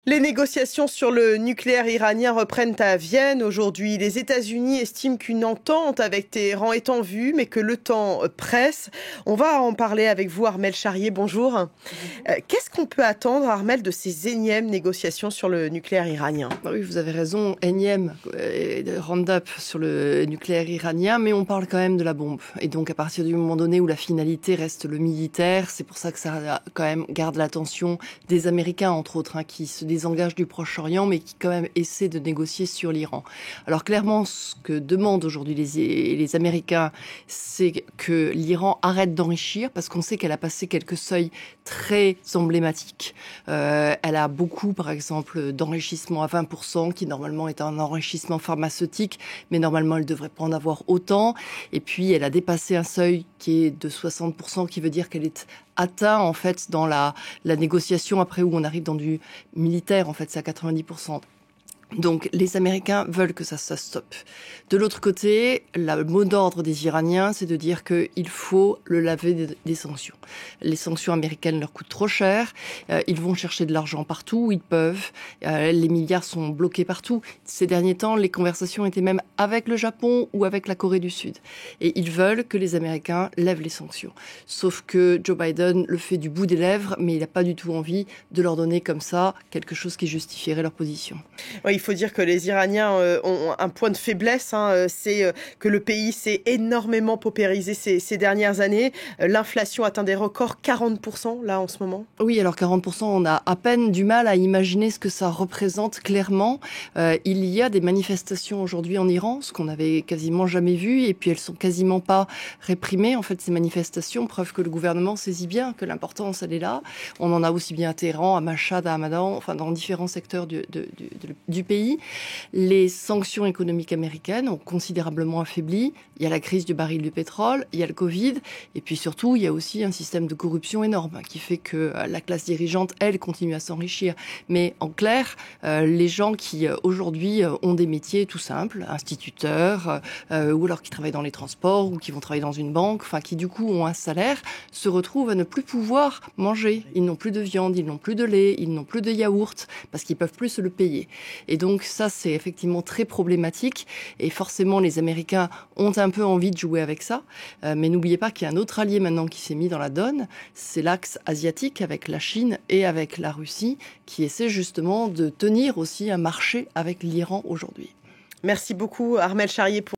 Les négociations sur le nucléaire iranien reprennent à Vienne aujourd'hui. Les États-Unis estiment qu'une entente avec Téhéran est en vue, mais que le temps presse. On va en parler avec vous, Armelle Charrier. Bonjour. Qu'est-ce qu'on peut attendre, Armelle, de ces énièmes négociations sur le nucléaire iranien ? Oui, vous avez raison, énième round-up sur le nucléaire iranien, mais on parle quand même de la bombe. Et donc, à partir du moment donné où la finalité reste le militaire, c'est pour ça que ça quand même garde l'attention des Américains, entre autres, qui se désengagent du Proche-Orient, mais qui quand même essaient de négocier sur l'Iran. Alors clairement, ce que demandent aujourd'hui les Américains, c'est que l'Iran arrête d'enrichir, parce qu'on sait qu'elle a passé quelques seuils très emblématiques. Elle a beaucoup, par exemple, d'enrichissement à 20%, qui normalement est un enrichissement pharmaceutique, mais normalement elle devrait pas en avoir autant. Et puis elle a dépassé un seuil qui est de 60%, qui veut dire qu'elle est atteinte en fait dans la négociation après où on arrive dans du militaire, en fait c'est à 90%. Donc les Américains veulent que ça stoppe. De l'autre côté, le mot d'ordre des Iraniens, c'est de dire qu'il faut le laver des sanctions. Les sanctions américaines leur coûtent trop cher. Ils vont chercher de l'argent partout où ils peuvent. Les milliards sont bloqués partout. Ces derniers temps, les conversations étaient même avec le Japon ou avec la Corée du Sud. Et ils veulent que les Américains lèvent les sanctions. Sauf que Joe Biden le fait du bout des lèvres, mais il n'a pas du tout envie de leur donner comme ça quelque chose qui justifierait leur position. Oui, il faut dire que les Iraniens ont un point de faiblesse, c'est que le pays s'est énormément paupérisé ces dernières années. L'inflation atteint des records, 40% là en ce moment. Oui, alors 40%, on a à peine du mal à imaginer ce que ça représente clairement. Il y a des manifestations aujourd'hui en Iran, ce qu'on n'avait quasiment jamais vu, et puis elles sont quasiment pas réprimées, en fait, ces manifestations, preuve que le gouvernement saisit bien que l'importance, elle est là. On en a aussi bien à Téhéran, à Mashhad, à Hamadan, enfin dans différents secteurs du pays. Les sanctions économiques américaines ont considérablement affaibli. Il y a la crise du baril du pétrole, il y a le Covid, et puis surtout, il y a aussi un système de corruption énorme qui fait que la classe dirigeante, elle, continue à s'enrichir. Mais en clair, les gens qui aujourd'hui ont des métiers tout simples, instituteurs, ou alors qui travaillent dans les transports, ou qui vont travailler dans une banque, enfin qui du coup ont un salaire, se retrouvent à ne plus pouvoir manger. Ils n'ont plus de viande, ils n'ont plus de lait, ils n'ont plus de yaourt, parce qu'ils peuvent plus se le payer. Et donc ça, c'est effectivement très problématique. Et forcément, les Américains ont un peu envie de jouer avec ça. Mais n'oubliez pas qu'il y a un autre allié maintenant qui s'est mis dans la donne. C'est l'axe asiatique avec la Chine et avec la Russie qui essaie justement de tenir aussi un marché avec l'Iran aujourd'hui. Merci beaucoup, Armelle Charrier.